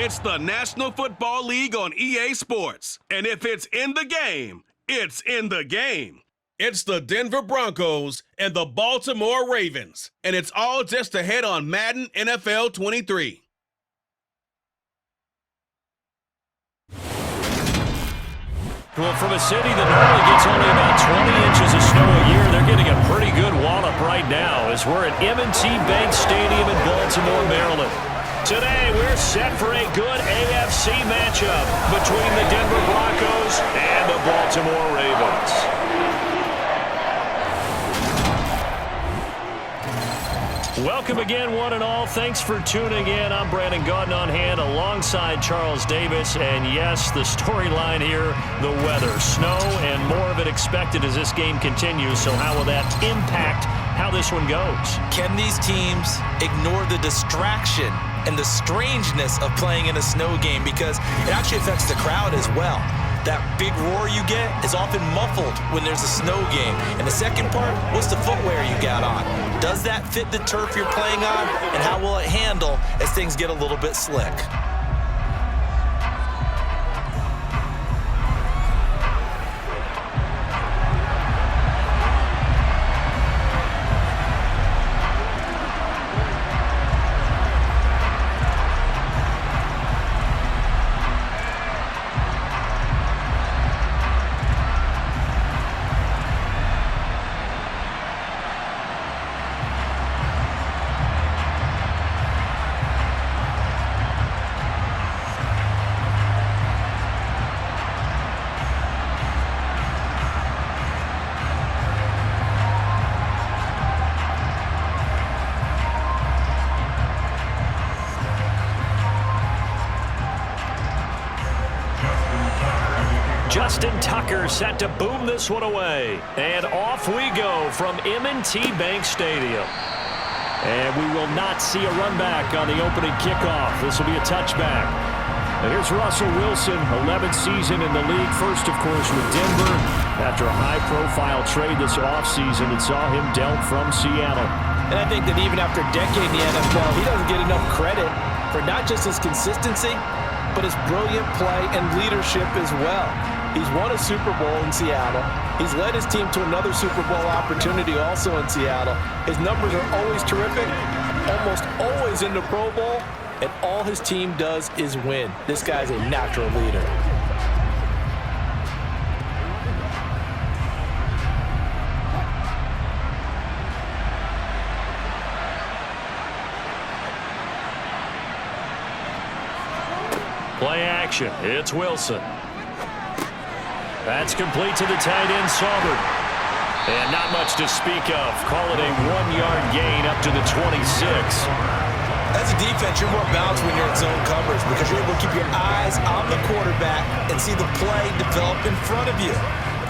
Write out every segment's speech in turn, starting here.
It's the National Football League on EA Sports. And if it's in the game, it's in the game. It's the Denver Broncos and the Baltimore Ravens. And it's all just ahead on Madden NFL 23. Well, from a city that normally gets only about 20 inches of snow a year, they're getting a pretty good wallop right now as we're at M&T Bank Stadium in Baltimore, Maryland. Today, we're set for a good AFC matchup between the Denver Broncos and the Baltimore Ravens. Welcome again, one and all. Thanks for tuning in. I'm Brandon Gaudin on hand alongside Charles Davis. And yes, the storyline here, the weather. Snow and more of it expected as this game continues. So how will that impact how this one goes? Can these teams ignore the distraction and the strangeness of playing in a snow game? Because it actually affects the crowd as well. That big roar you get is often muffled when there's a snow game. And the second part, what's the footwear you got on? Does that fit the turf you're playing on? And how will it handle as things get a little bit slick? Justin Tucker set to boom this one away. And off we go from M&T Bank Stadium. And we will not see a run back on the opening kickoff. This will be a touchback. And here's Russell Wilson, 11th season in the league. First, of course, with Denver. After a high-profile trade this offseason, it saw him dealt from Seattle. And I think that even after a decade in the NFL, he doesn't get enough credit for not just his consistency, but his brilliant play and leadership as well. He's won a Super Bowl in Seattle. He's led his team to another Super Bowl opportunity also in Seattle. His numbers are always terrific, almost always in the Pro Bowl, and all his team does is win. This guy's a natural leader. Play action. It's Wilson. That's complete to the tight end, Saubert. And not much to speak of. Call it a 1-yard gain up to the 26. As a defense, you're more balanced when you're in zone coverage because you're able to keep your eyes on the quarterback and see the play develop in front of you.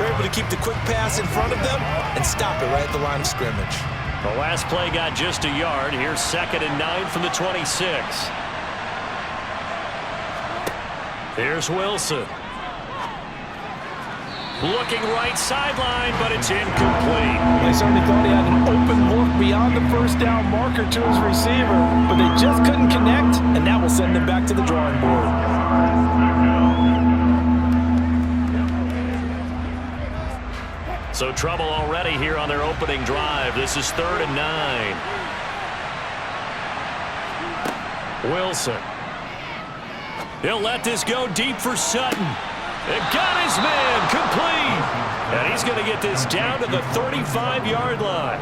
You're able to keep the quick pass in front of them and stop it right at the line of scrimmage. The last play got just a yard. Here's 2nd and 9 from the 26. Here's Wilson. Looking right sideline, but it's incomplete. They certainly thought he had an open look beyond the first down marker to his receiver, but they just couldn't connect, and that will send them back to the drawing board. So trouble already here on their opening drive. This is 3rd and 9. Wilson. He'll let this go deep for Sutton. It got his man complete. And he's going to get this down to the 35-yard line.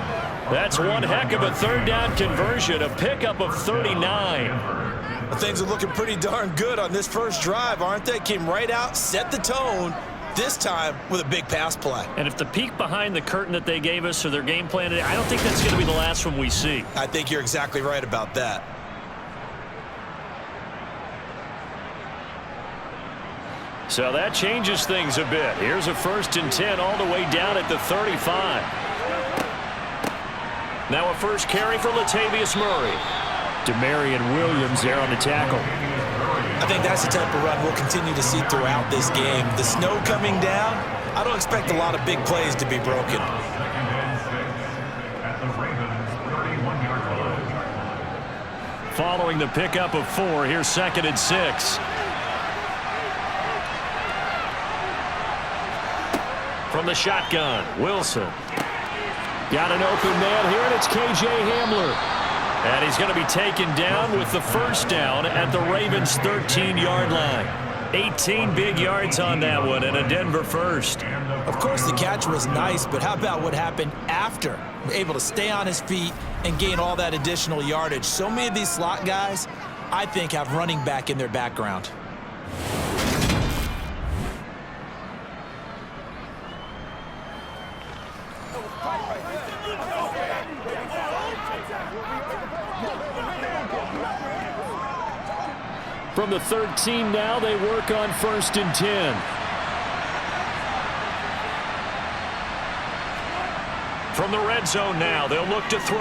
That's one heck of a 3rd down conversion, a pickup of 39. Well, things are looking pretty darn good on this first drive, aren't they? Came right out, set the tone, this time with a big pass play. And if the peek behind the curtain that they gave us or their game plan, I don't think that's going to be the last one we see. I think you're exactly right about that. So that changes things a bit. Here's a 1st and 10 all the way down at the 35. Now a first carry for Latavius Murray. Demarion Williams there on the tackle. I think that's the type of run we'll continue to see throughout this game. The snow coming down, I don't expect a lot of big plays to be broken. following the pickup of 4. Here's 2nd and 6. From the shotgun, Wilson. Got an open man here, and it's K.J. Hamler. And he's going to be taken down with the first down at the Ravens' 13-yard line. 18 big yards on that one, and a Denver first. Of course, the catch was nice, but how about what happened after? Able to stay on his feet and gain all that additional yardage. So many of these slot guys, I think, have running back in their background. From the 13 now, they work on 1st and 10. From the red zone now, they'll look to throw.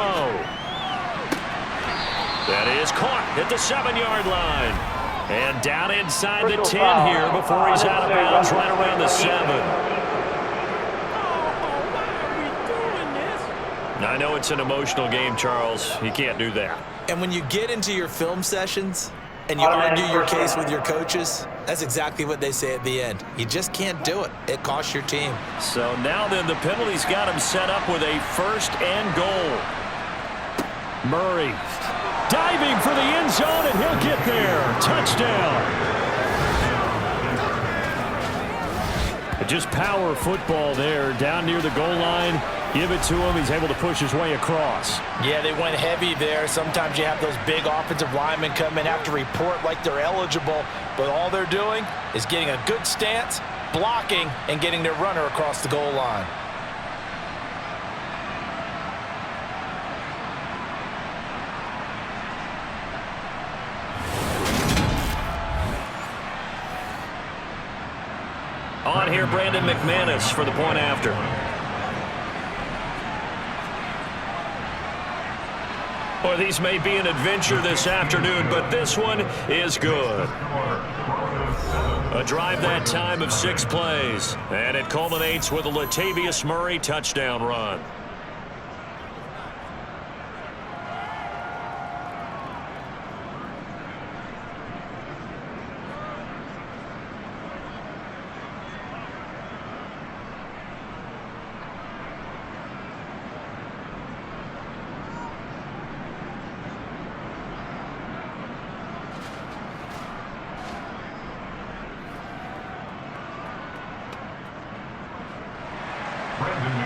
That is caught at the 7-yard line. And down inside the 10 here before he's out of bounds right around the 7. I know it's an emotional game, Charles. You can't do that. And when you get into your film sessions and you argue your case with your coaches, that's exactly what they say at the end. You just can't do it. It costs your team. So now then, the penalty's got him set up with a 1st and goal. Murray diving for the end zone, and he'll get there. Touchdown. Just power football there, down near the goal line. Give it to him. He's able to push his way across. Yeah, they went heavy there. Sometimes you have those big offensive linemen come in, have to report like they're eligible, but all they're doing is getting a good stance, blocking, and getting their runner across the goal line. On here, Brandon McManus for the point after. Well, these may be an adventure this afternoon, but this one is good. A drive that time of 6 plays, and it culminates with a Latavius Murray touchdown run.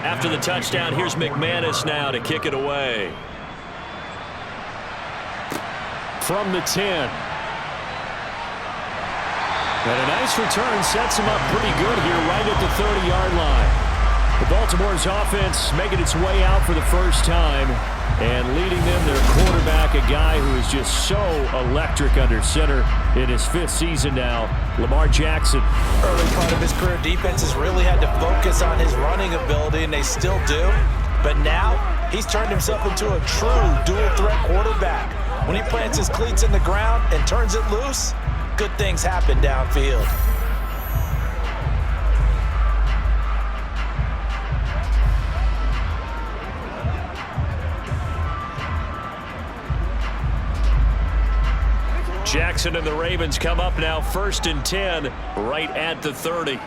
After the touchdown, here's McManus now to kick it away. From the 10. And a nice return sets him up pretty good here right at the 30-yard line. The Baltimore's offense making its way out for the first time and leading them their quarterback, a guy who is just so electric under center in his 5th season now, Lamar Jackson. Early part of his career, defenses really had to focus on his running ability, and they still do. But now he's turned himself into a true dual-threat quarterback. When he plants his cleats in the ground and turns it loose, good things happen downfield. Jackson and the Ravens come up now 1st and 10 right at the 30.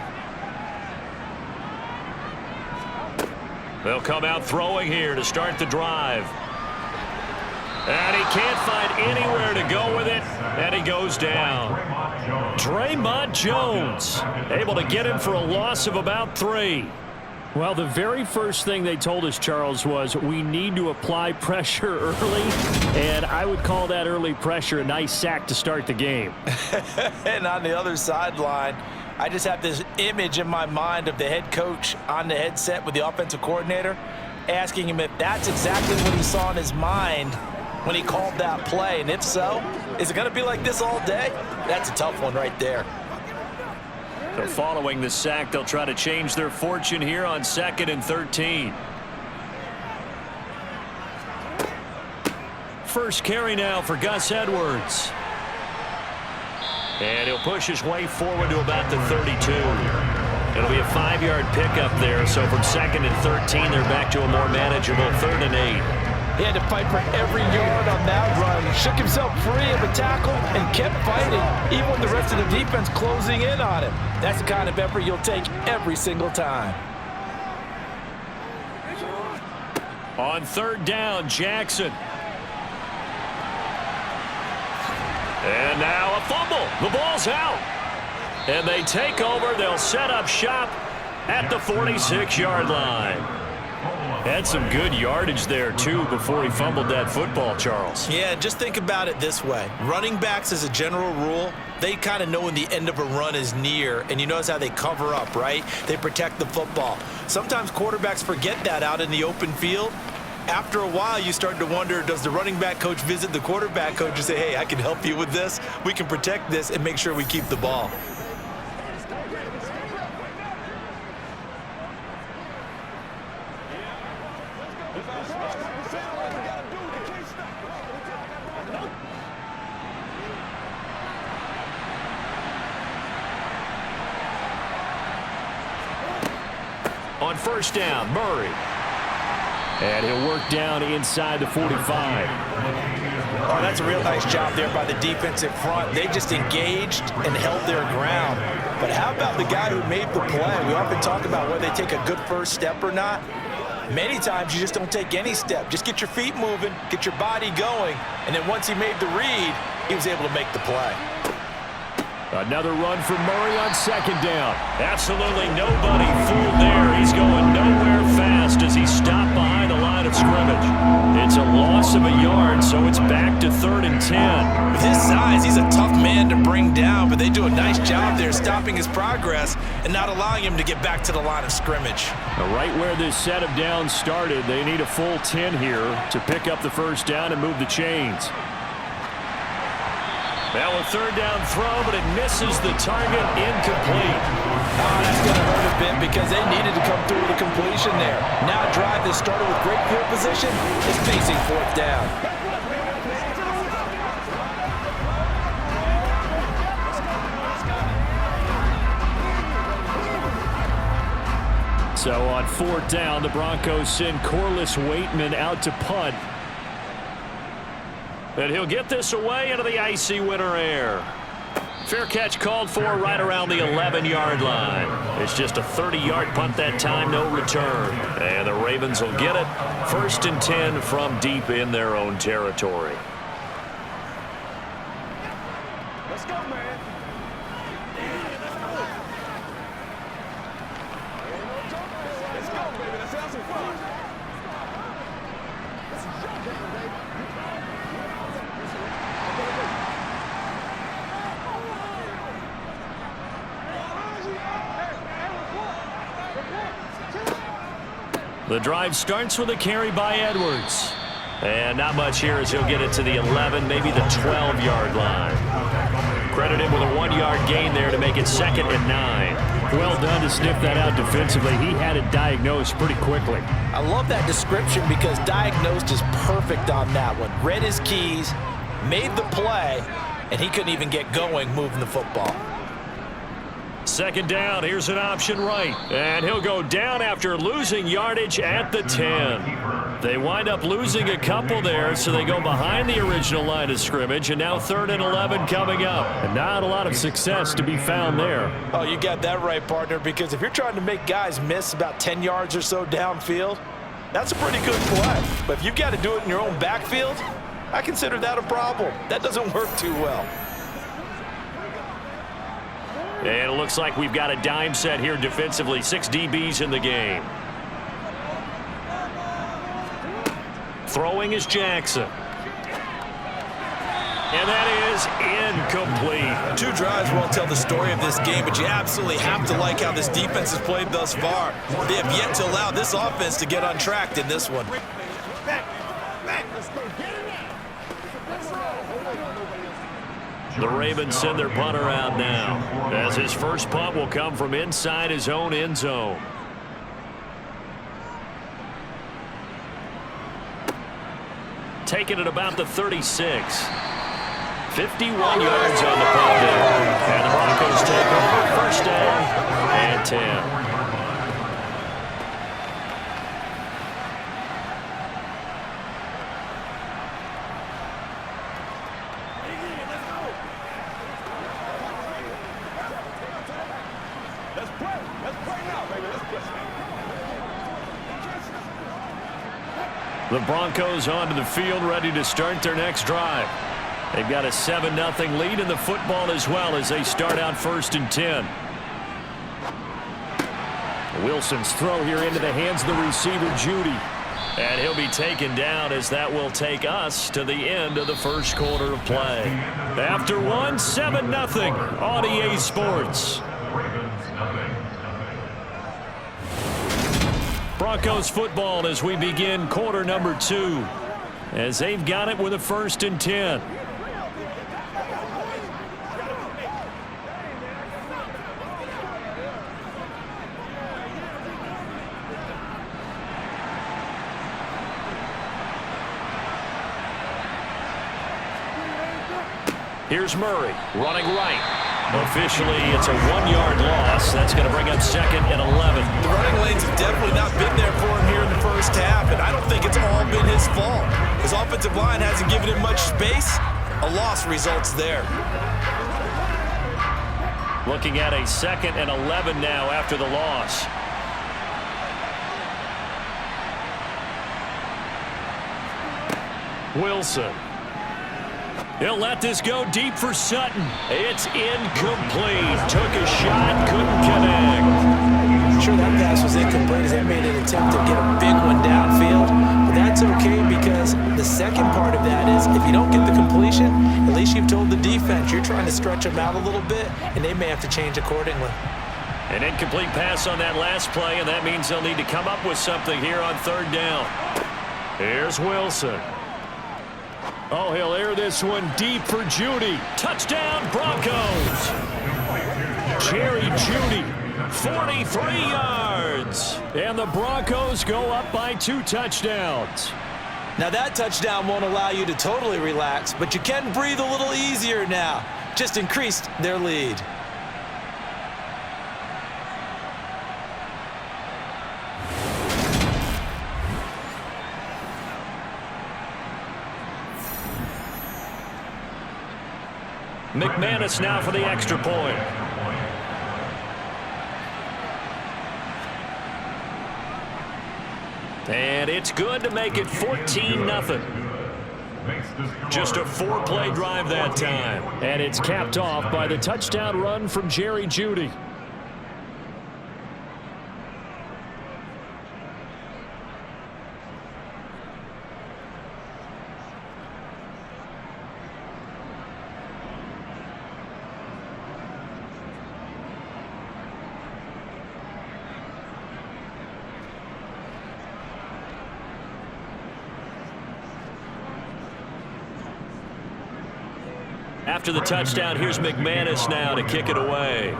They'll come out throwing here to start the drive. And he can't find anywhere to go with it, and he goes down. Draymond Jones able to get him for a loss of about 3. Well, the very first thing they told us, Charles, was we need to apply pressure early, and I would call that early pressure a nice sack to start the game. And on the other sideline, I just have this image in my mind of the head coach on the headset with the offensive coordinator asking him if that's exactly what he saw in his mind when he called that play, and if so, is it going to be like this all day? That's a tough one right there. So following the sack, they'll try to change their fortune here on 2nd and 13. First carry now for Gus Edwards. And he'll push his way forward to about the 32. It'll be a 5-yard pickup there. So from 2nd and 13, they're back to a more manageable 3rd and 8. He had to fight for every yard on that run. He shook himself free of a tackle and kept fighting, even with the rest of the defense closing in on him. That's the kind of effort you'll take every single time. On third down, Jackson. And now a fumble. The ball's out. And they take over. They'll set up shop at the 46-yard line. Had some good yardage there, too, before he fumbled that football, Charles. Yeah, just think about it this way. Running backs, as a general rule, they kind of know when the end of a run is near, and you notice how they cover up, right? They protect the football. Sometimes quarterbacks forget that out in the open field. After a while, you start to wonder, does the running back coach visit the quarterback coach and say, hey, I can help you with this. We can protect this and make sure we keep the ball. On first down, Murray. And he'll work down inside the 45. Oh, that's a real nice job there by the defensive front. They just engaged and held their ground. But how about the guy who made the play? We often talk about whether they take a good first step or not. Many times you just don't take any step. Just get your feet moving, get your body going, and then once he made the read, he was able to make the play. Another run for Murray on second down. Absolutely nobody fooled there. He's going nowhere fast as he stopped behind the line of scrimmage. It's a loss of a yard, so it's back to 3rd and 10. With his size, he's a tough man to bring down, but they do a nice job there stopping his progress and not allowing him to get back to the line of scrimmage. Now, right where this set of downs started, they need a full 10 here to pick up the first down and move the chains. Now a third down throw, but it misses the target, incomplete. Oh, that's going to hurt a bit because they needed to come through with a completion there. Now a drive that started with great field position is facing 4th down. So on 4th down, the Broncos send Corliss Waitman out to punt. And he'll get this away into the icy winter air. Fair catch called for right around the 11-yard line. It's just a 30-yard punt that time, no return. And the Ravens will get it. 1st and 10 from deep in their own territory. Let's go, man. Let's go, baby. Let's have some fun. This is your game, baby. The drive starts with a carry by Edwards. And not much here as he'll get it to the 11, maybe the 12-yard line. Credit him with a 1-yard gain there to make it 2nd and 9. Well done to sniff that out defensively. He had it diagnosed pretty quickly. I love that description because diagnosed is perfect on that one. Read his keys, made the play, and he couldn't even get going moving the football. 2nd down, here's an option right. And he'll go down after losing yardage at the 10. They wind up losing a couple there, so they go behind the original line of scrimmage, and now 3rd and 11 coming up. And not a lot of success to be found there. Oh, you got that right, partner, because if you're trying to make guys miss about 10 yards or so downfield, that's a pretty good play. But if you've got to do it in your own backfield, I consider that a problem. That doesn't work too well. And it looks like we've got a dime set here defensively. 6 DBs in the game. Throwing is Jackson. And that is incomplete. 2 drives won't tell the story of this game, but you absolutely have to like how this defense has played thus far. They have yet to allow this offense to get untracked in this one. The Ravens send their punter out now, as his first punt will come from inside his own end zone. Taking it about the 36. 51 yards on the punt there. And the Broncos take over 1st down and 10. The Broncos onto the field, ready to start their next drive. They've got a 7-0 lead in the football as well as they start out 1st and 10. Wilson's throw here into the hands of the receiver, Judy. And he'll be taken down as that will take us to the end of the first quarter of play. After one, 7-0 on EA Sports. Broncos football as we begin quarter number 2. As they've got it with a 1st and 10. Here's Murray running right. Officially, it's a 1-yard loss. That's going to bring up 2nd and 11. The running lanes have definitely not been there for him here in the first half, and I don't think it's all been his fault. His offensive line hasn't given him much space. A loss results there. Looking at a 2nd and 11 now after the loss. Wilson. He'll let this go deep for Sutton. It's incomplete. Took a shot, couldn't connect. I'm sure that pass was incomplete as they made an attempt to get a big one downfield. But that's okay because the second part of that is if you don't get the completion, at least you've told the defense you're trying to stretch them out a little bit, and they may have to change accordingly. An incomplete pass on that last play, and that means they'll need to come up with something here on 3rd down. Here's Wilson. Oh, he'll air this one deep for Judy. Touchdown, Broncos. Jerry Judy, 43 yards. And the Broncos go up by 2 touchdowns. Now that touchdown won't allow you to totally relax, but you can breathe a little easier now. Just increased their lead. McManus now for the extra point. And it's good to make it 14-0. Just a 4-play drive that time. And it's capped off by the touchdown run from Jerry Judy. After the touchdown, here's McManus now to kick it away.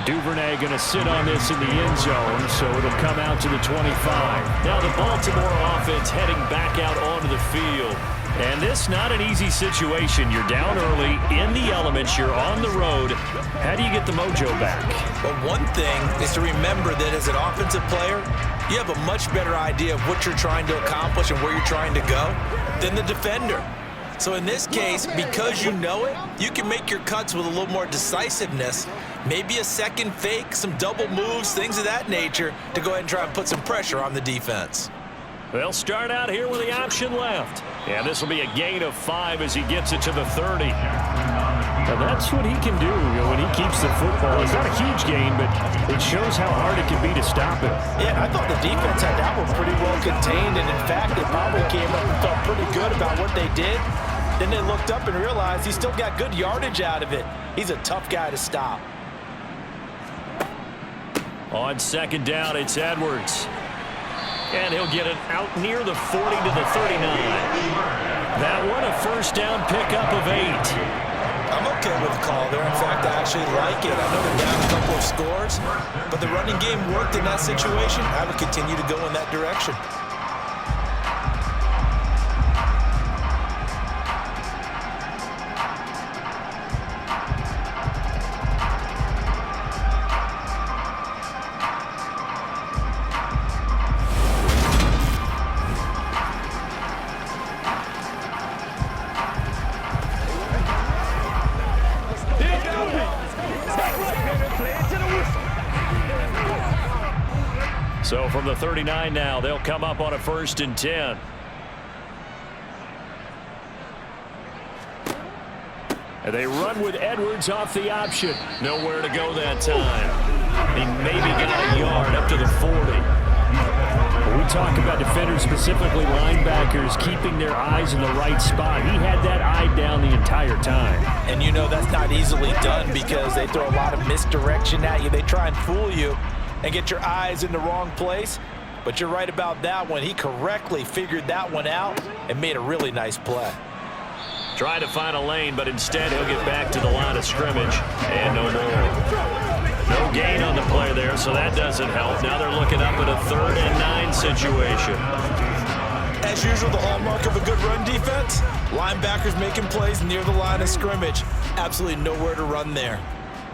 Duvernay going to sit on this in the end zone, so it'll come out to the 25. Now the Baltimore offense heading back out onto the field. And this not an easy situation. You're down early, in the elements, you're on the road. How do you get the mojo back? Well, one thing is to remember that as an offensive player, you have a much better idea of what you're trying to accomplish and where you're trying to go than the defender. So in this case, because you know it, you can make your cuts with a little more decisiveness. Maybe a second fake, some double moves, things of that nature to go ahead and try and put some pressure on the defense. They'll start out here with the option left. Yeah, this will be a gain of 5 as he gets it to the 30. Now that's what he can do when he keeps the football. It's not a huge gain, but it shows how hard it can be to stop it. Yeah, I thought the defense had that one pretty well contained, and in fact, they probably came up and felt pretty good about what they did. Then they looked up and realized he still got good yardage out of it. He's a tough guy to stop. On 2nd down, it's Edwards. And he'll get it out near the 40 to the 39. That one a 1st down pickup of 8. I'm okay with the call there. In fact, I actually like it. I know they're down a couple of scores, but the running game worked in that situation. I would continue to go in that direction. So from the 39 now, they'll come up on a 1st and 10. And they run with Edwards off the option. Nowhere to go that time. He maybe got a yard up to the 40. When we talk about defenders, specifically linebackers, keeping their eyes in the right spot, he had that eye down the entire time. And you know that's not easily done because they throw a lot of misdirection at you. They try and fool you and get your eyes in the wrong place. But you're right about that one. He correctly figured that one out and made a really nice play. Trying to find a lane, but instead he'll get back to the line of scrimmage. And no more. No gain on the play there, so that doesn't help. Now they're looking up at a 3rd and 9 situation. As usual, the hallmark of a good run defense, linebackers making plays near the line of scrimmage. Absolutely nowhere to run there.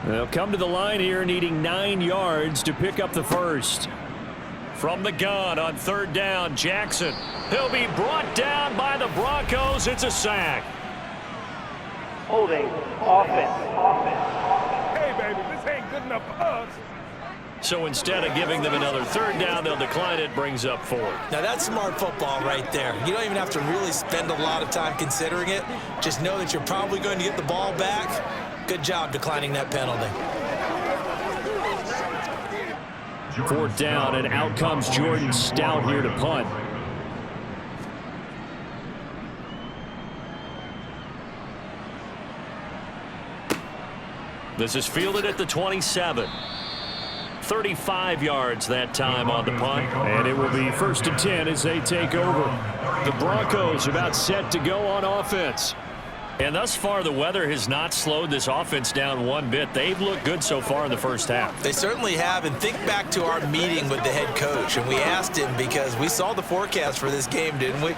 They'll come to the line here needing 9 yards to pick up the 1st. From the gun on 3rd down, Jackson. He'll be brought down by the Broncos. It's a sack. Holding offense. Hey, baby, this ain't good enough for us. So instead of giving them another 3rd down, they'll decline it, brings up 4th. Now that's smart football right there. You don't even have to really spend a lot of time considering it. Just know that you're probably going to get the ball back. Good job declining that penalty. 4th down, and out comes Jordan Stout here to punt. This is fielded at the 27. 35 yards that time on the punt. And it will be 1st and 10 as they take over. The Broncos about set to go on offense. And thus far, the weather has not slowed this offense down one bit. They've looked good so far in the first half. They certainly have. And think back to our meeting with the head coach. And we asked him because we saw the forecast for this game, didn't we?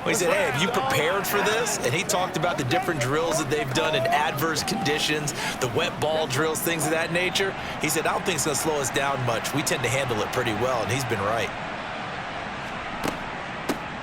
We said, hey, have you prepared for this? And he talked about the different drills that they've done in adverse conditions, the wet ball drills, things of that nature. He said, I don't think it's going to slow us down much. We tend to handle it pretty well, and he's been right.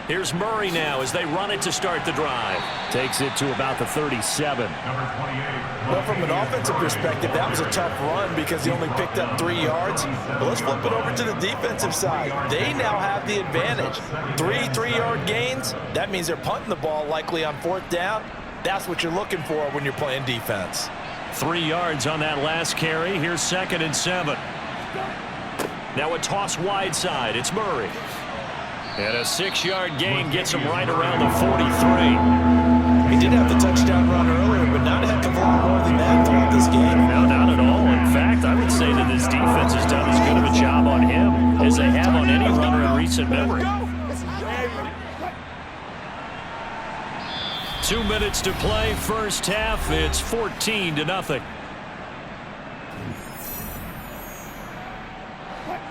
Here's Murray now as they run it to start the drive. Takes it to about the 37. Well, from an offensive perspective, that was a tough run because he only picked up 3 yards. But let's flip it over to the defensive side. They now have the advantage. 3-3-yard gains. That means they're punting the ball likely on 4th down. That's what you're looking for when you're playing defense. 3 yards on that last carry. Here's 2nd and 7. Now a toss wide side. It's Murray. And a 6-yard gain gets him right around the 43. He did have the touchdown run earlier, but not a heck of a lot more than that throughout this game. No, not at all. In fact, I would say that this defense has done as good of a job on him as they have on any runner in recent memory. 2 minutes to play, first half. It's 14-0.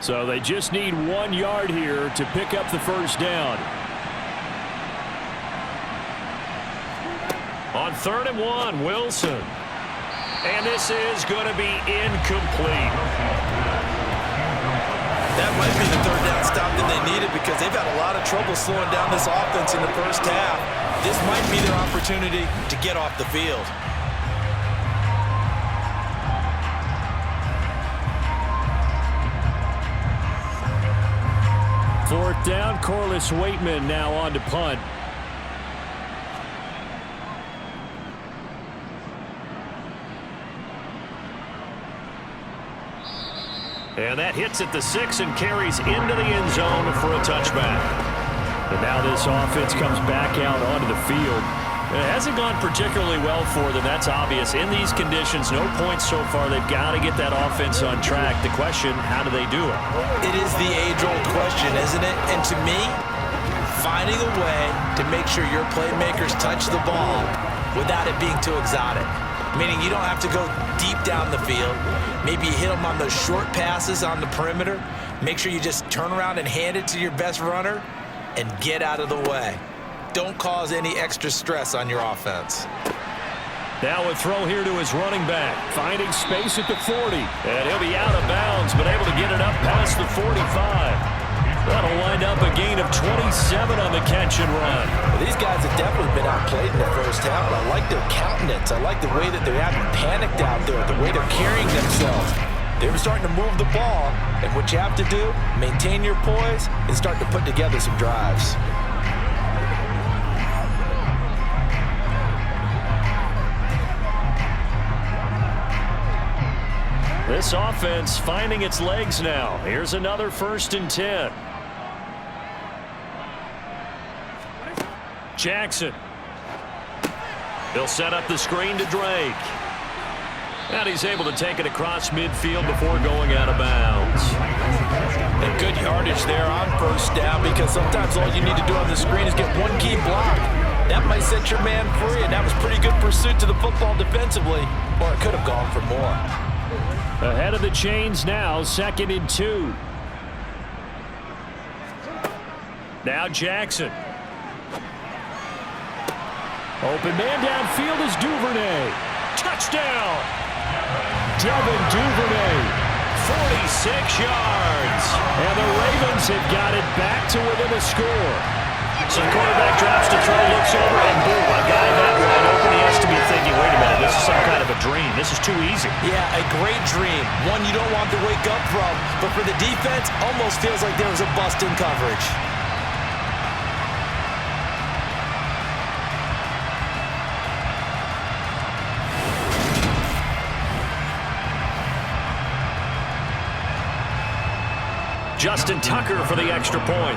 So they just need 1 yard here to pick up the first down. On 3rd and 1, Wilson. And this is going to be incomplete. That might be the 3rd down stop that they needed because they've had a lot of trouble slowing down this offense in the first half. This might be their opportunity to get off the field. 4th down, Corliss Waitman now on to punt. And that hits at the 6 and carries into the end zone for a touchback. And now this offense comes back out onto the field. It hasn't gone particularly well for them, that's obvious. In these conditions, no points so far. They've got to get that offense on track. The question, how do they do it? It is the age-old question, isn't it? And to me, finding a way to make sure your playmakers touch the ball without it being too exotic. Meaning you don't have to go deep down the field. Maybe you hit them on those short passes on the perimeter. Make sure you just turn around and hand it to your best runner and get out of the way. Don't cause any extra stress on your offense. Now a throw here to his running back. Finding space at the 40. And he'll be out of bounds, but able to get it up past the 45. That'll wind up a gain of 27 on the catch and run. Well, these guys have definitely been outplayed in the first half, but I like their countenance. I like the way that they haven't panicked out there, the way they're carrying themselves. They were starting to move the ball, and what you have to do, maintain your poise and start to put together some drives. This offense finding its legs now. Here's another 1st and 10. Jackson. He'll set up the screen to Drake. And he's able to take it across midfield before going out of bounds. And good yardage there on 1st down, because sometimes all you need to do on the screen is get one key block. That might set your man free, and that was pretty good pursuit to the football defensively, or it could have gone for more. Ahead of the chains now, 2nd and 2. Now Jackson. Open man downfield is Duvernay. Touchdown! Devin Duvernay, 46 yards. And the Ravens have got it back to within a score. So the quarterback drops to throw, looks over, and boom, a guy that wide open. He has to be thinking, wait a minute, this is some kind of a dream. This is too easy. Yeah, a great dream. One you don't want to wake up from. But for the defense, almost feels like there was a bust in coverage. Justin Tucker for the extra point.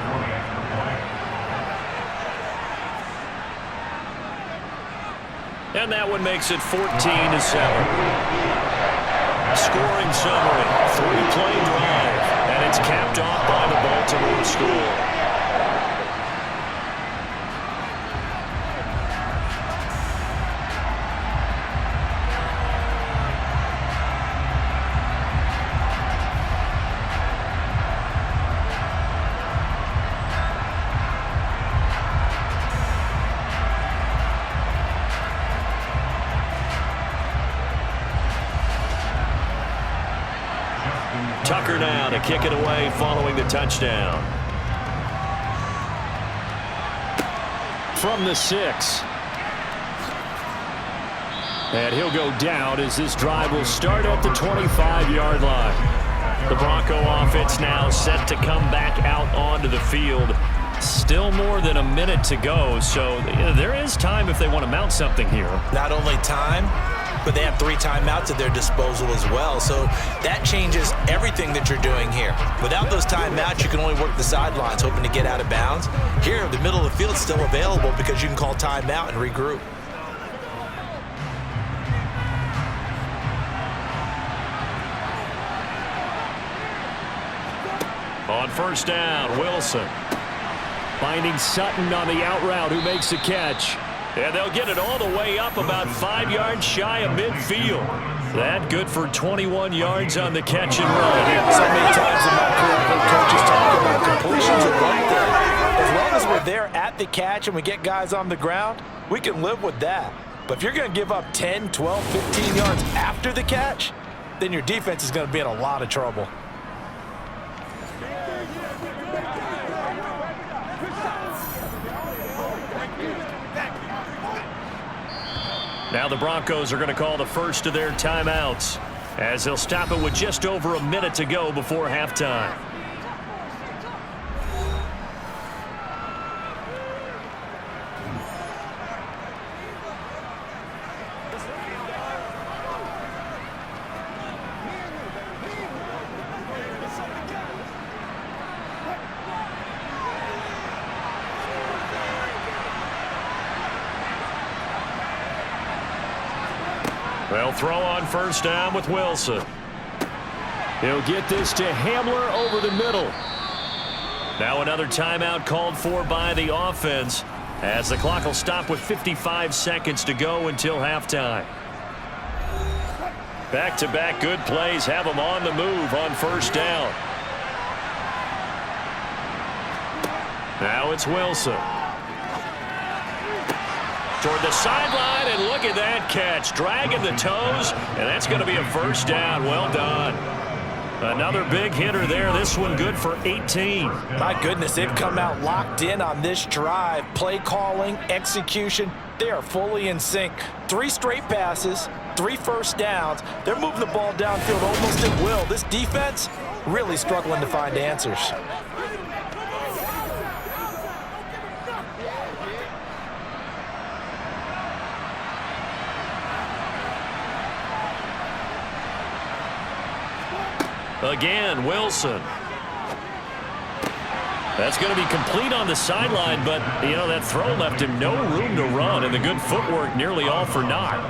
And that one makes it 14-7. Scoring summary, 3-play drive, and it's capped off by the Baltimore score. Tucker now to kick it away following the touchdown. From the 6. And he'll go down as this drive will start at the 25-yard line. The Bronco offense now set to come back out onto the field. Still more than a minute to go, so there is time if they want to mount something here. Not only time, but they have 3 timeouts at their disposal as well. So that changes everything that you're doing here. Without those timeouts, you can only work the sidelines, hoping to get out of bounds. Here, the middle of the field is still available because you can call timeout and regroup. On 1st down, Wilson. Finding Sutton on the out route, who makes the catch. And they'll get it all the way up about 5 yards shy of midfield. That good for 21 yards on the catch and run. So many times in my career, I've heard coaches talk about completions are one thing. As long as we're there at the catch and we get guys on the ground, we can live with that. But if you're going to give up 10, 12, 15 yards after the catch, then your defense is going to be in a lot of trouble. Now the Broncos are going to call the first of their timeouts as they'll stop it with just over a minute to go before halftime. They'll throw on 1st down with Wilson. He'll get this to Hamler over the middle. Now another timeout called for by the offense as the clock will stop with 55 seconds to go until halftime. Back-to-back good plays have them on the move on 1st down. Now it's Wilson. Toward the sideline, and look at that catch. Dragging the toes, and that's going to be a 1st down. Well done. Another big hitter there. This one good for 18. My goodness, they've come out locked in on this drive. Play calling, execution, they are fully in sync. 3 straight passes, 3 first downs. They're moving the ball downfield almost at will. This defense really struggling to find answers. Again, Wilson. That's going to be complete on the sideline, but, you know, that throw left him no room to run, and the good footwork nearly all for naught.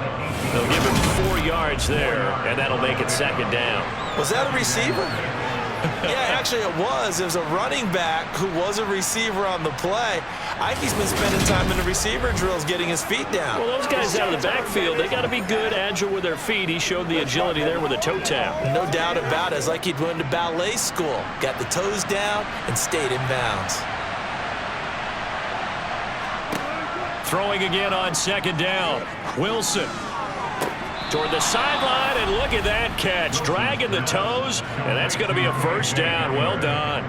They'll give him 4 yards there, and that'll make it second down. Was that a receiver? Yeah, actually it was. It was a running back who was a receiver on the play. I think he's been spending time in the receiver drills getting his feet down. Well, those guys out of the backfield, they got to be good, agile with their feet. He showed the agility there with a toe tap. No doubt about it. It's like he'd went to ballet school. Got the toes down and stayed in bounds. Throwing again on second down. Wilson toward the sideline, and look at that catch. Dragging the toes, and that's going to be a first down. Well done.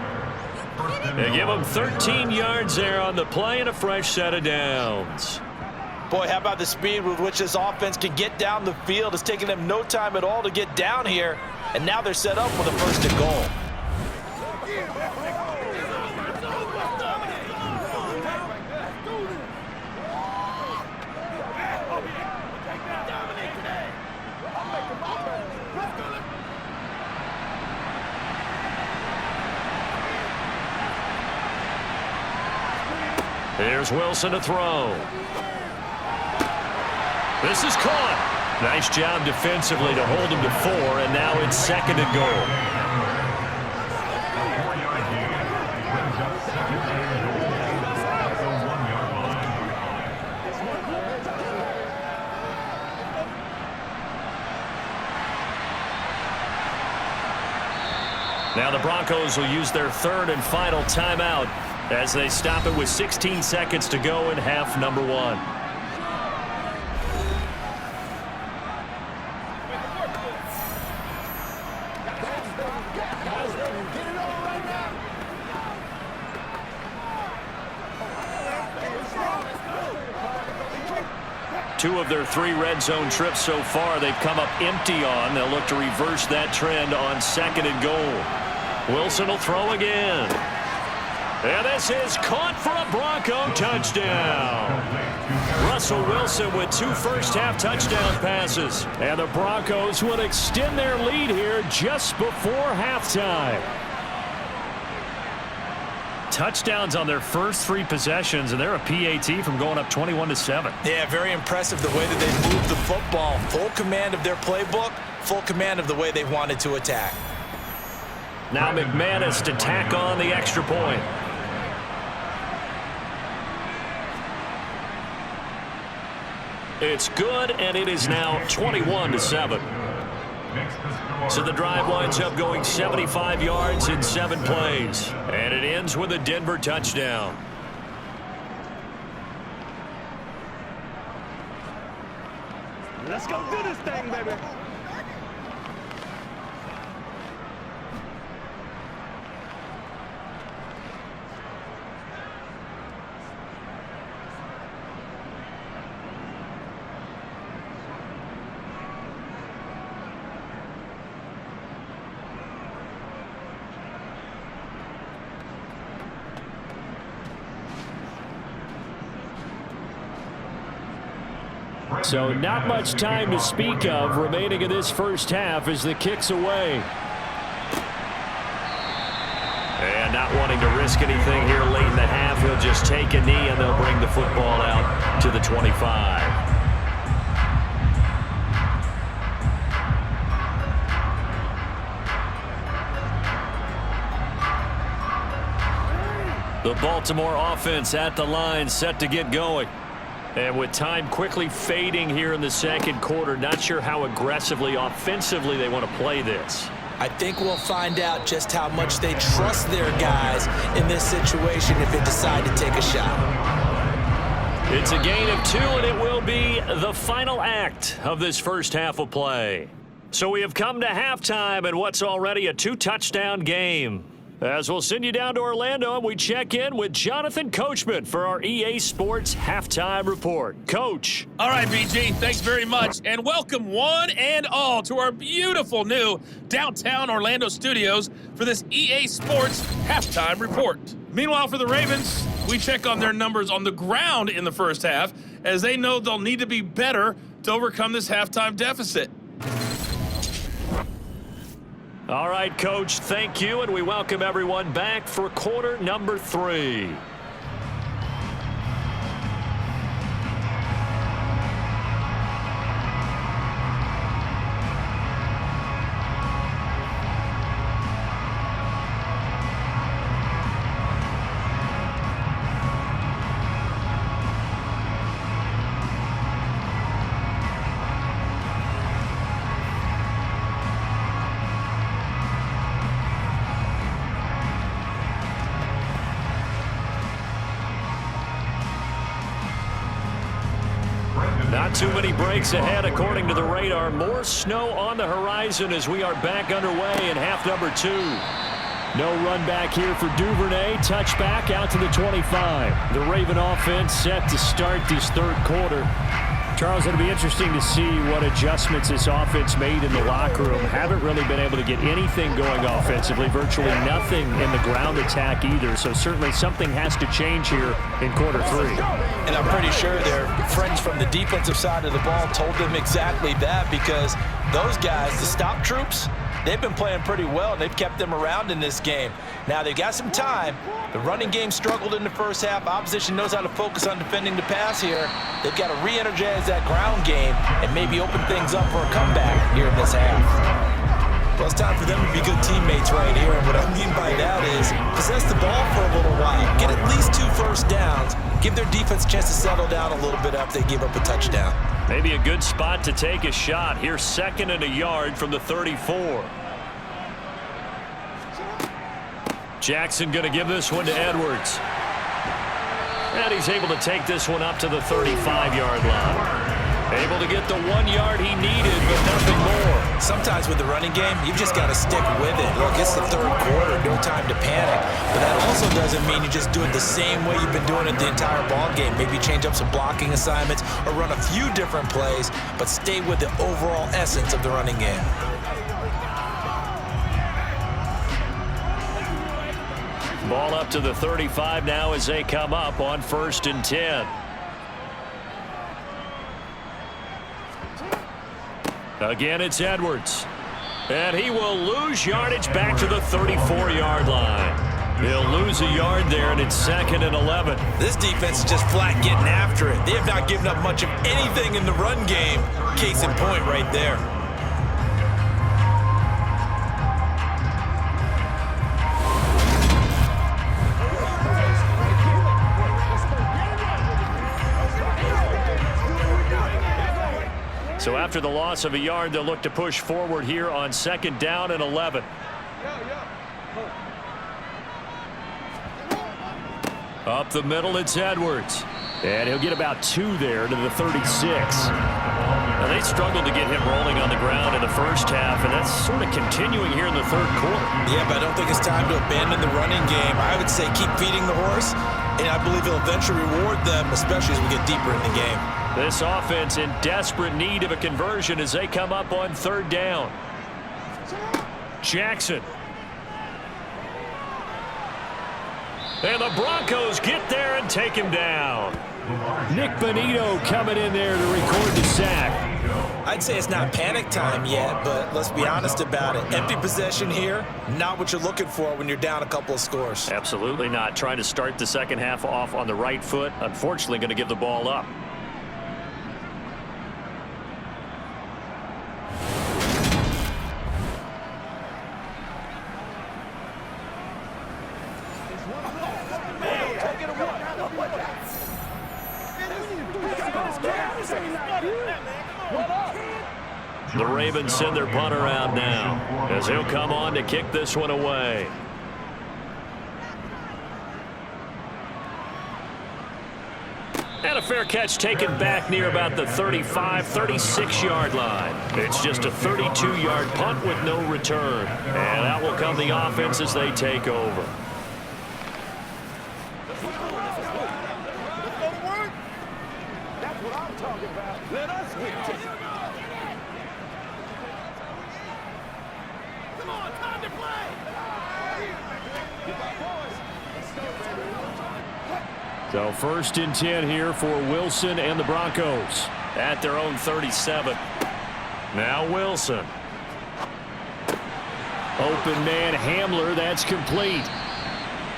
They give him 13 yards there on the play and a fresh set of downs. Boy, how about the speed with which this offense can get down the field? It's taking them no time at all to get down here, and now they're set up with a first and goal. Here's Wilson to throw. This is caught. Nice job defensively to hold him to 4, and now it's second and goal. Now the Broncos will use their 3rd and final timeout as they stop it with 16 seconds to go in half number 1. Two of their 3 red zone trips so far they've come up empty on. They'll look to reverse that trend on second and goal. Wilson will throw again. And this is caught for a Bronco touchdown. Russell Wilson with 2 first-half touchdown passes. And the Broncos will extend their lead here just before halftime. Touchdowns on their first 3 possessions, and they're a PAT from going up 21-7. Yeah, very impressive the way that they moved the football. Full command of their playbook, full command of the way they wanted to attack. Now McManus to tack on the extra point. It's good, and it is now 21-7. So the drive winds up going 75 yards in 7 plays. And it ends with a Denver touchdown. Let's go do this thing, baby. So not much time to speak of remaining in this first half as the kick's away. And not wanting to risk anything here late in the half, he'll just take a knee and they'll bring the football out to the 25. The Baltimore offense at the line, set to get going. And with time quickly fading here in the second quarter, not sure how aggressively, offensively they want to play this. I think we'll find out just how much they trust their guys in this situation if they decide to take a shot. It's a gain of 2, and it will be the final act of this first half of play. So we have come to halftime, and what's already a 2-touchdown game. As we'll send you down to Orlando, and we check in with Jonathan Coachman for our EA Sports Halftime Report. Coach. All right, BG, thanks very much. And welcome one and all to our beautiful new downtown Orlando studios for this EA Sports Halftime Report. Meanwhile, for the Ravens, we check on their numbers on the ground in the first half, as they know they'll need to be better to overcome this halftime deficit. All right, Coach, thank you, and we welcome everyone back for quarter number 3. Not too many breaks ahead according to the radar. More snow on the horizon as we are back underway in half number 2. No run back here for Duvernay. Touchback out to the 25. The Raven offense set to start this third quarter. Charles, it'll be interesting to see what adjustments this offense made in the locker room. Haven't really been able to get anything going offensively. Virtually nothing in the ground attack either. So certainly something has to change here in quarter 3. And I'm pretty sure their friends from the defensive side of the ball told them exactly that, because those guys, the stop troops, they've been playing pretty well. They've kept them around in this game. Now they've got some time. The running game struggled in the first half. Opposition knows how to focus on defending the pass here. They've got to re-energize that ground game and maybe open things up for a comeback here in this half. Well, it's time for them to be good teammates right here. And what I mean by that is possess the ball for a little while. Get at least 2 first downs. Give their defense a chance to settle down a little bit after they give up a touchdown. Maybe a good spot to take a shot. Here's 2nd and a yard from the 34. Jackson going to give this one to Edwards. And he's able to take this one up to the 35-yard line. Able to get the 1 yard he needed, but nothing more. Sometimes with the running game, you've just got to stick with it. Look, it's the third quarter, no time to panic. But that also doesn't mean you just do it the same way you've been doing it the entire ball game. Maybe change up some blocking assignments or run a few different plays, but stay with the overall essence of the running game. Ball up to the 35 now as they come up on 1st and 10. Again, it's Edwards. And he will lose yardage back to the 34-yard line. He'll lose a yard there, and it's 2nd and 11. This defense is just flat getting after it. They have not given up much of anything in the run game. Case in point right there. So after the loss of a yard, they'll look to push forward here on 2nd down and 11. Up the middle, it's Edwards. And he'll get about 2 there to the 36. Now, they struggled to get him rolling on the ground in the first half, and that's sort of continuing here in the third quarter. Yeah, but I don't think it's time to abandon the running game. I would say keep feeding the horse, and I believe it'll eventually reward them, especially as we get deeper in the game. This offense in desperate need of a conversion as they come up on 3rd down. Jackson. And the Broncos get there and take him down. Nick Benito coming in there to record the sack. I'd say it's not panic time yet, but let's be honest about it. Empty possession here, not what you're looking for when you're down a couple of scores. Absolutely not. Trying to start the second half off on the right foot. Unfortunately, going to give the ball up. The Ravens send their punter out now as he'll come on to kick this one away. And a fair catch taken back near about the 35, 36-yard line. It's just a 32-yard punt with no return. And that will come the offense as they take over. Let us win. Come on, time to play. So 1st and 10 here for Wilson and the Broncos at their own 37. Now Wilson. Open man Hamler, that's complete.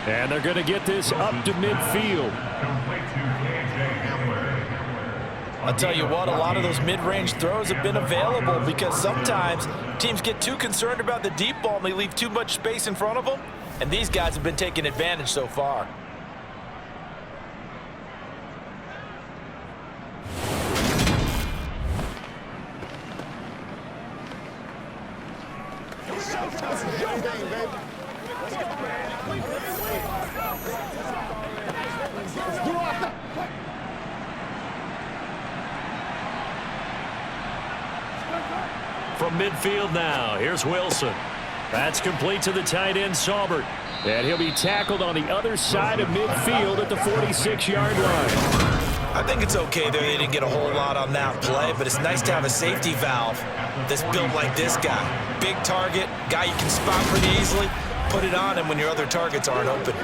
And they're going to get this up to midfield. I'll tell you what, a lot of those mid-range throws have been available because sometimes teams get too concerned about the deep ball and they leave too much space in front of them. And these guys have been taking advantage so far. From midfield now, here's Wilson. That's complete to the tight end, Saubert. And he'll be tackled on the other side of midfield at the 46-yard line. I think it's okay there. They didn't get a whole lot on that play, but it's nice to have a safety valve that's built like this guy. Big target, guy you can spot pretty easily. Put it on him when your other targets aren't open.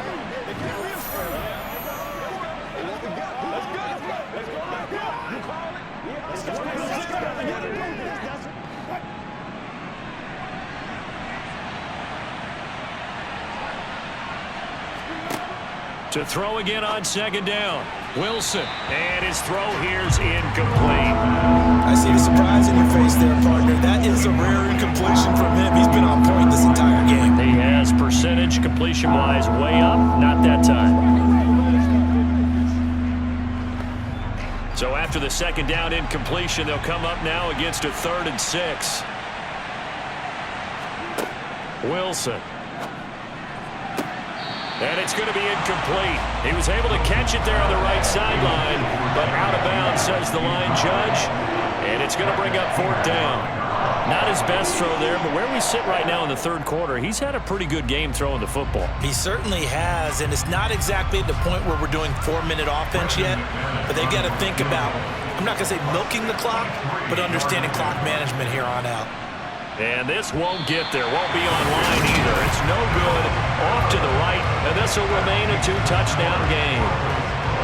To throw again on 2nd down. Wilson. And his throw here's incomplete. I see the surprise in your face there, partner. That is a rare incompletion from him. He's been on point this entire game. He has percentage completion-wise way up. Not that time. So after the 2nd down incompletion, they'll come up now against a 3rd and 6. Wilson. And it's going to be incomplete. He was able to catch it there on the right sideline, but out of bounds, says the line judge. And it's going to bring up 4th down. Not his best throw there, but where we sit right now in the 3rd quarter, he's had a pretty good game throwing the football. He certainly has, and it's not exactly at the point where we're doing 4-minute offense yet, but they've got to think about, I'm not going to say milking the clock, but understanding clock management here on out. And this won't get there, won't be online either. It's no good, off to the right, and this will remain a 2-touchdown game.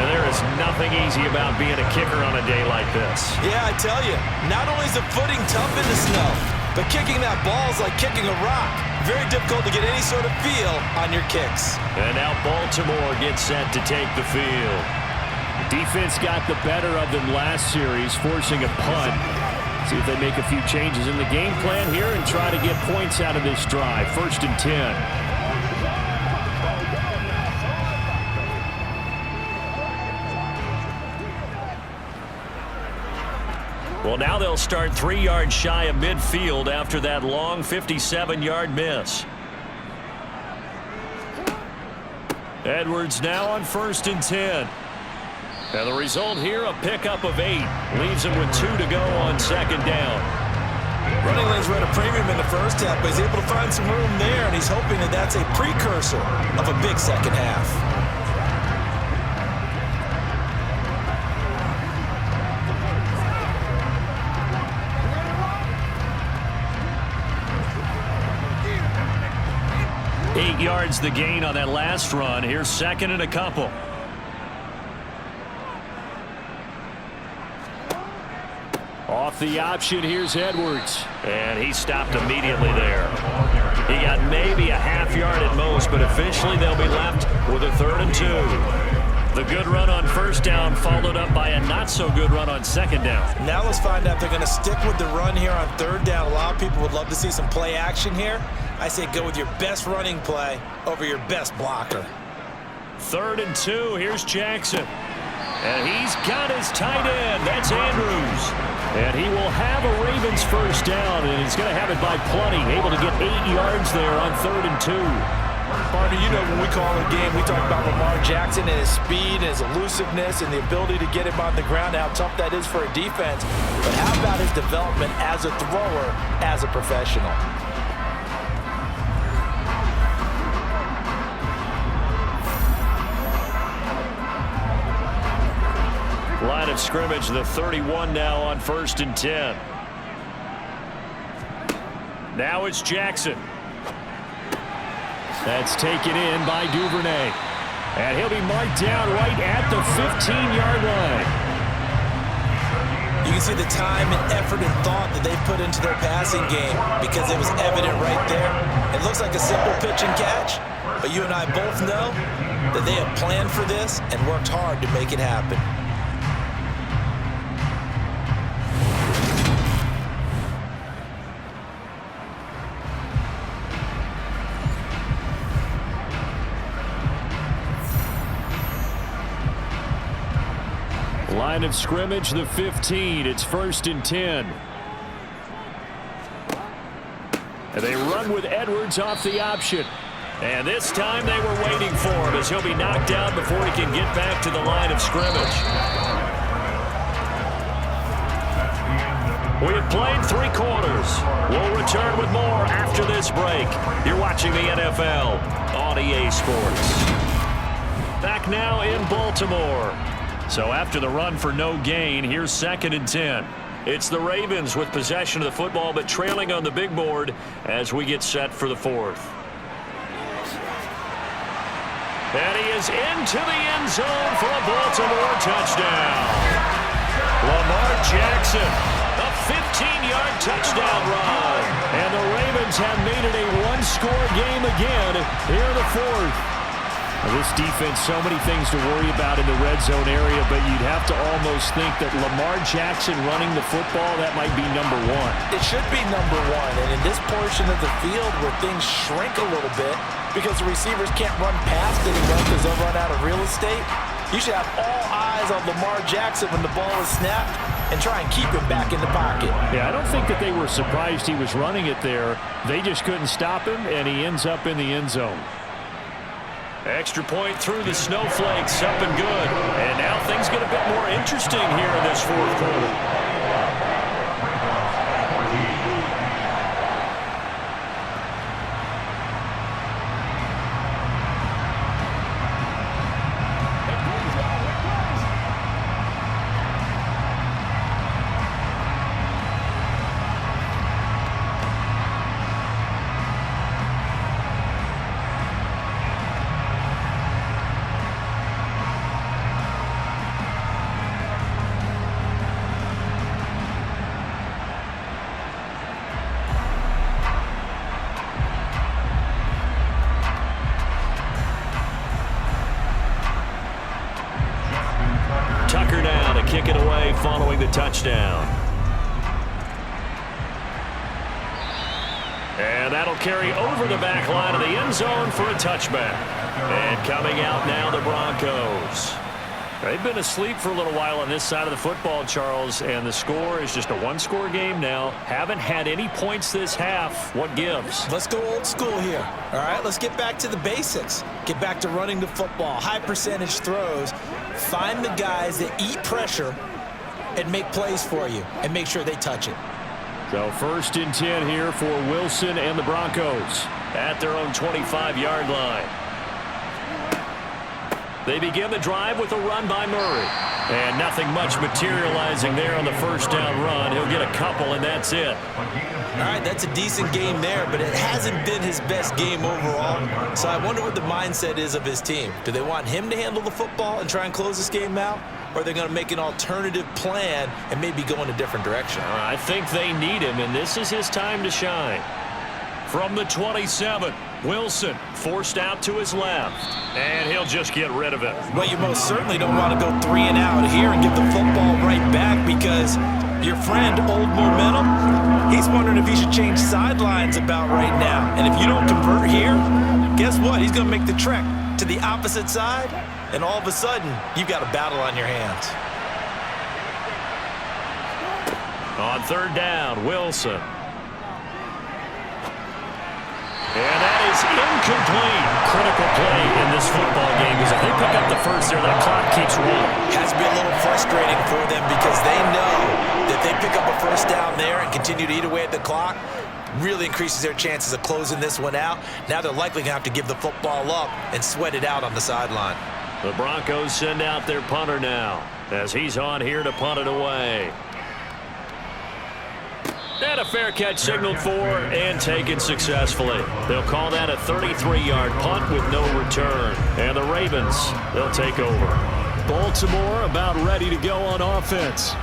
And there is nothing easy about being a kicker on a day like this. Yeah, I tell you, not only is the footing tough in the snow, but kicking that ball is like kicking a rock. Very difficult to get any sort of feel on your kicks. And now Baltimore gets set to take the field. Defense got the better of them last series, forcing a punt. See if they make a few changes in the game plan here and try to get points out of this drive. 1st and 10. Well, now they'll start 3 yards shy of midfield after that long 57-yard miss. Edwards now on 1st and 10. And the result here, a pickup of 8. Leaves him with 2 to go on 2nd down. Running lanes were at a premium in the first half, but he's able to find some room there, and he's hoping that that's a precursor of a big second half. Eight yards the gain on that last run. Here's 2nd and a couple. Off the option, here's Edwards. And he stopped immediately there. He got maybe a half yard at most, but officially they'll be left with a 3rd and 2. The good run on 1st down followed up by a not-so-good run on 2nd down. Now let's find out if they're going to stick with the run here on 3rd down. A lot of people would love to see some play action here. I say go with your best running play over your best blocker. 3rd and 2, here's Jackson. And he's got his tight end. That's Andrews. And he will have a Ravens 1st down, and he's going to have it by plenty. Able to get 8 yards there on 3rd and 2. Partner, you know when we call a game, we talk about Lamar Jackson and his speed and his elusiveness and the ability to get him on the ground, how tough that is for a defense. But how about his development as a thrower, as a professional? Line of scrimmage, the 31 now on 1st and 10. Now it's Jackson. That's taken in by Duvernay. And he'll be marked down right at the 15-yard line. You can see the time and effort and thought that they put into their passing game because it was evident right there. It looks like a simple pitch and catch, but you and I both know that they have planned for this and worked hard to make it happen. Line of scrimmage, the 15. It's 1st and 10. And they run with Edwards off the option. And this time they were waiting for him as he'll be knocked out before he can get back to the line of scrimmage. We have played 3 quarters. We'll return with more after this break. You're watching the NFL on EA Sports. Back now in Baltimore. So after the run for no gain, here's 2nd and 10. It's the Ravens with possession of the football, but trailing on the big board as we get set for the 4th. And he is into the end zone for a Baltimore touchdown. Lamar Jackson, a 15-yard touchdown run. And the Ravens have made it a one-score game again here in the 4th. This defense, so many things to worry about in the red zone area, but you'd have to almost think that Lamar Jackson running the football, that might be number 1. It should be number 1, and in this portion of the field where things shrink a little bit because the receivers can't run past anyone because they'll run out of real estate, you should have all eyes on Lamar Jackson when the ball is snapped and try and keep him back in the pocket. Yeah, I don't think that they were surprised he was running it there. They just couldn't stop him, and he ends up in the end zone. Extra point through the snowflakes, up and good. And now things get a bit more interesting here in this 4th quarter. Tucker now to kick it away following the touchdown. And that'll carry over the back line of the end zone for a touchback. And coming out now, the Broncos. They've been asleep for a little while on this side of the football, Charles, and the score is just a one-score game now. Haven't had any points this half. What gives? Let's go old school here. All right, let's get back to the basics. Get back to running the football, high percentage throws. Find the guys that eat pressure and make plays for you and make sure they touch it. So 1st and 10 here for Wilson and the Broncos at their own 25-yard line. They begin the drive with a run by Murray. And nothing much materializing there on the first down run. He'll get a couple, and that's it. All right, that's a decent game there, but it hasn't been his best game overall. So I wonder what the mindset is of his team. Do they want him to handle the football and try and close this game out? Or are they going to make an alternative plan and maybe go in a different direction? I think they need him, and this is his time to shine. From the 27, Wilson forced out to his left, and he'll just get rid of it. Well, you most certainly don't want to go 3 and out here and give the football right back because your friend, Old Momentum, he's wondering if he should change sidelines about right now. And if you don't convert here, guess what? He's going to make the trek to the opposite side, and all of a sudden, you've got a battle on your hands. On 3rd down, Wilson. And that is incomplete. this football game, because if they pick up the first there, that clock keeps rolling. Has to be a little frustrating for them because they know that they pick up a first down there and continue to eat away at the clock, really increases their chances of closing this one out. Now they're likely going to have to give the football up and sweat it out on the sideline. The Broncos send out their punter now as he's on here to punt it away. And a fair catch signaled for and taken successfully. They'll call that a 33-yard punt with no return. And the Ravens, they'll take over. Baltimore about ready to go on offense.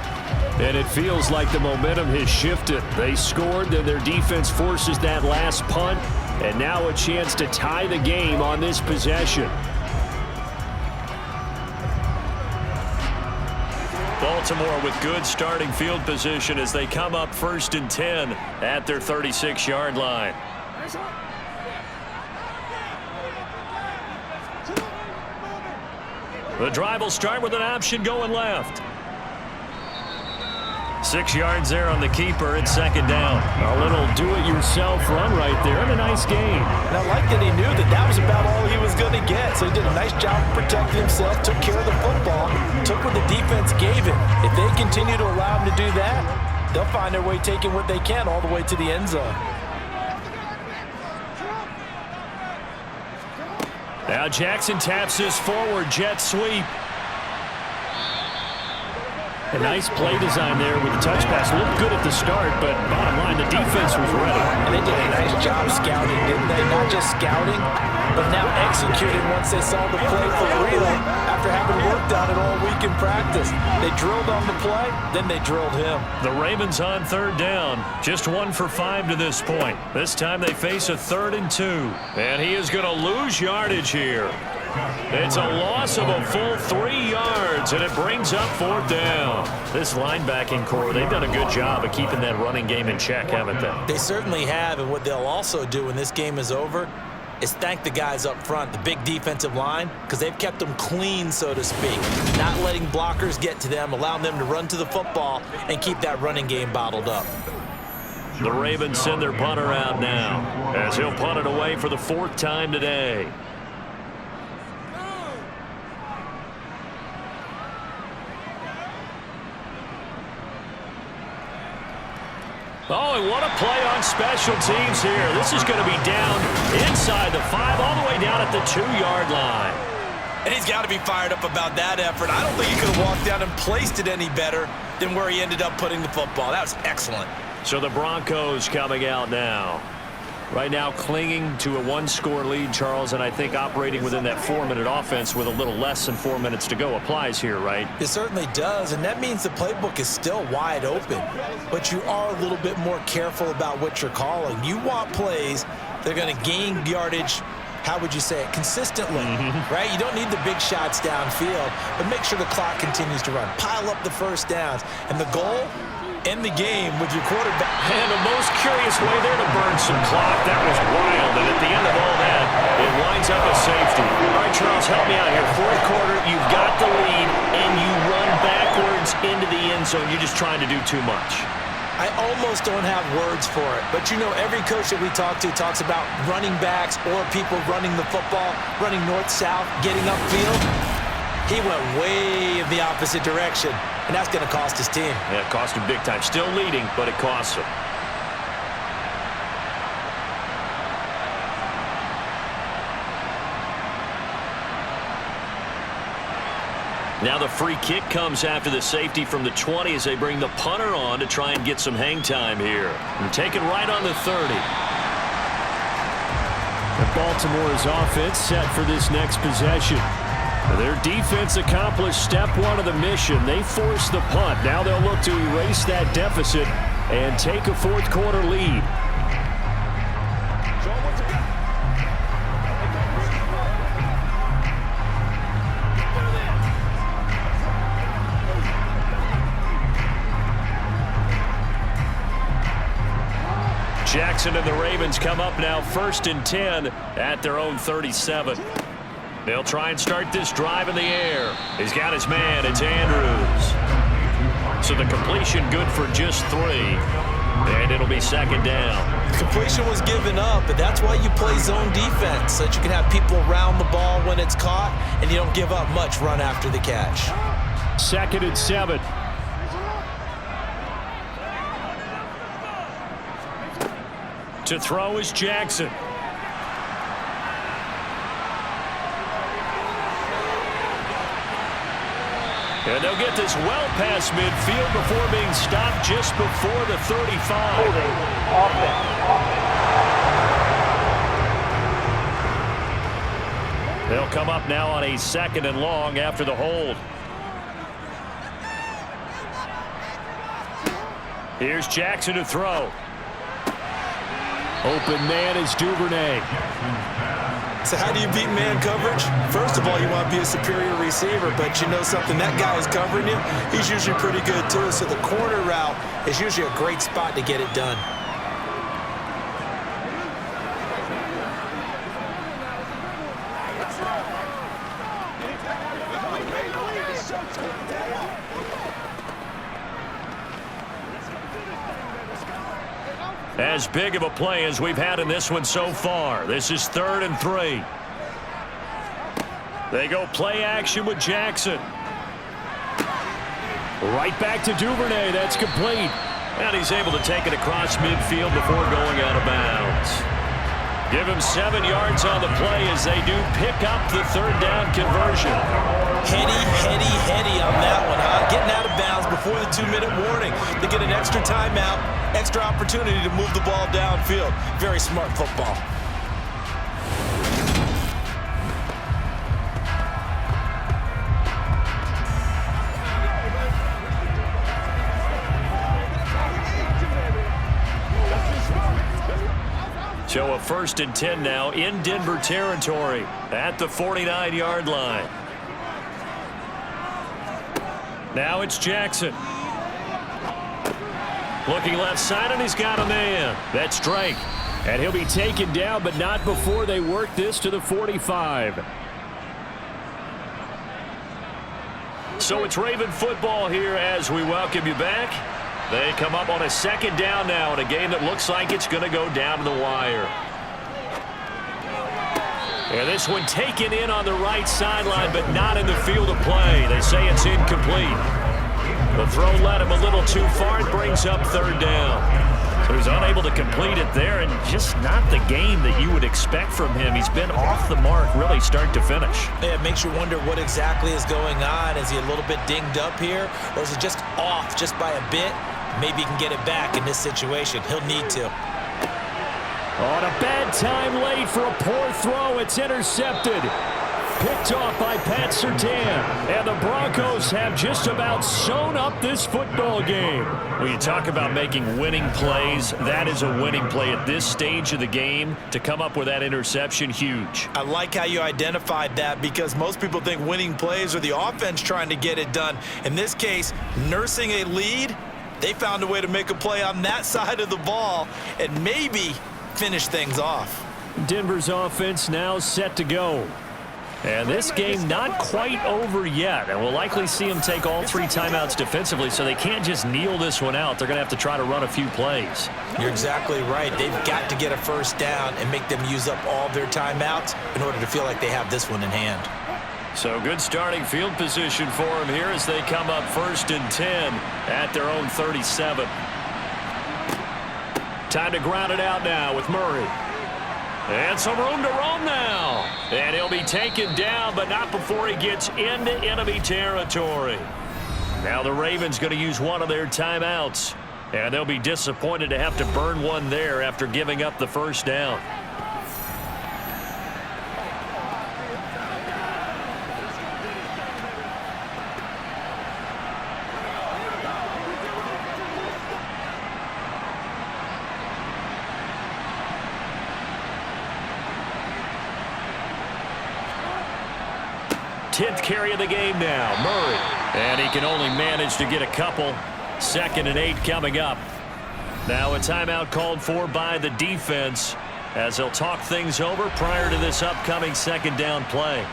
And it feels like the momentum has shifted. They scored, then their defense forces that last punt. And now a chance to tie the game on this possession. Baltimore with good starting field position as they come up 1st and 10 at their 36-yard line. The drive will start with an option going left. 6 yards there on the keeper. It's 2nd down. A little do-it-yourself run right there and a nice gain. And I like that he knew that that was about all he was going to get. So he did a nice job protecting himself, took care of the football, took what the defense gave him. If they continue to allow him to do that, they'll find their way taking what they can all the way to the end zone. Now Jackson taps this forward jet sweep. A nice play design there with the touch pass. Looked good at the start, but bottom line, the defense was ready. And they did a nice job scouting, didn't they? Not just scouting, but now executing once they saw the play for real after having worked on it all week in practice. They drilled on the play, then they drilled him. The Ravens on 3rd down. Just 1 for 5 to this point. This time they face a 3rd and 2. And he is going to lose yardage here. It's a loss of a full 3 yards, and it brings up 4th down. This linebacking core, they've done a good job of keeping that running game in check, haven't they? They certainly have, and what they'll also do when this game is over is thank the guys up front, the big defensive line, because they've kept them clean, so to speak, not letting blockers get to them, allowing them to run to the football and keep that running game bottled up. The Ravens send their punter out now as he'll punt it away for the 4th time today. Oh, and what a play on special teams here. This is going to be down inside the 5, all the way down at the 2-yard line. And he's got to be fired up about that effort. I don't think he could have walked down and placed it any better than where he ended up putting the football. That was excellent. So the Broncos coming out now. Right now clinging to a 1-score lead, Charles, and I think operating within that 4-minute offense with a little less than 4 minutes to go applies here, right? It certainly does, and that means the playbook is still wide open. But you are a little bit more careful about what you're calling. You want plays that are going to gain yardage, how would you say it, consistently, right? You don't need the big shots downfield, but make sure the clock continues to run. Pile up the first downs, and the goal, end the game with your quarterback. And the most curious way there to burn some clock. That was wild, and at the end of all that, it winds up a safety. All right, Charles, help me out here. 4th quarter, you've got the lead, and you run backwards into the end zone. You're just trying to do too much. I almost don't have words for it, but you know every coach that we talk to talks about running backs or people running the football, running north-south, getting upfield. He went way in the opposite direction, and that's going to cost his team. Yeah, it cost him big time. Still leading, but it costs him. Now the free kick comes after the safety from the 20 as they bring the punter on to try and get some hang time here. And take it right on the 30. Baltimore's offense set for this next possession. Their defense accomplished step 1 of the mission. They forced the punt. Now they'll look to erase that deficit and take a 4th quarter lead. Jackson and the Ravens come up now 1st and 10 at their own 37. They'll try and start this drive in the air. He's got his man. It's Andrews. So the completion good for just 3. And it'll be second down. Completion was given up, but that's why you play zone defense, so that you can have people around the ball when it's caught, and you don't give up much run after the catch. 2nd and 7. To throw is Jackson. And they'll get this well past midfield before being stopped just before the 35. Holding. Offense. They'll come up now on a 2nd and long after the hold. Here's Jackson to throw. Open man is Duvernay. So how do you beat man coverage? First of all, you want to be a superior receiver, but you know something, that guy is covering you. He's usually pretty good too, so the corner route is usually a great spot to get it done. As big of a play as we've had in this one so far. This is 3rd and 3. They go play action with Jackson. Right back to Duvernay. That's complete. And he's able to take it across midfield before going out of bounds. Give him 7 yards on the play as they do pick up the 3rd down conversion. Heady on that one, huh? Getting out of bounds before the 2-minute warning to get an extra timeout, extra opportunity to move the ball downfield. Very smart football. So a 1st and 10 now in Denver territory at the 49-yard line. Now it's Jackson. Looking left side, and he's got a man. That's Drake. And he'll be taken down, but not before they work this to the 45. So it's Raven football here as we welcome you back. They come up on a 2nd down now in a game that looks like it's going to go down to the wire. And this one taken in on the right sideline, but not in the field of play. They say it's incomplete. The throw led him a little too far. It brings up 3rd down. So he's unable to complete it there, and just not the game that you would expect from him. He's been off the mark really start to finish. Yeah, it makes you wonder what exactly is going on. Is he a little bit dinged up here, or is it just off just by a bit? Maybe he can get it back in this situation. He'll need to. On a bad time late for a poor throw. It's intercepted. Picked off by Pat Surtain. And the Broncos have just about sewn up this football game. When you talk about making winning plays, that is a winning play at this stage of the game. To come up with that interception, huge. I like how you identified that, because most people think winning plays are the offense trying to get it done. In this case, nursing a lead, they found a way to make a play on that side of the ball and maybe finish things off. Denver's offense now set to go. And this game not quite over yet. And we'll likely see them take all 3 timeouts defensively, so they can't just kneel this one out. They're going to have to try to run a few plays. You're exactly right. They've got to get a 1st down and make them use up all their timeouts in order to feel like they have this one in hand. So good starting field position for them here as they come up 1st and 10 at their own 37. Time to ground it out now with Murray. And some room to roam now. And he'll be taken down, but not before he gets into enemy territory. Now the Ravens going to use one of their timeouts. And they'll be disappointed to have to burn one there after giving up the 1st down. Tenth carry of the game now, Murray. And he can only manage to get a couple. 2nd and 8 coming up. Now a timeout called for by the defense as they'll talk things over prior to this upcoming 2nd down play.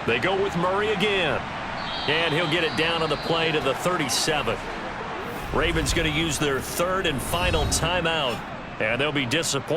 They go with Murray again. And he'll get it down on the play to the 37. Ravens going to use their third and final timeout. And they'll be disappointed.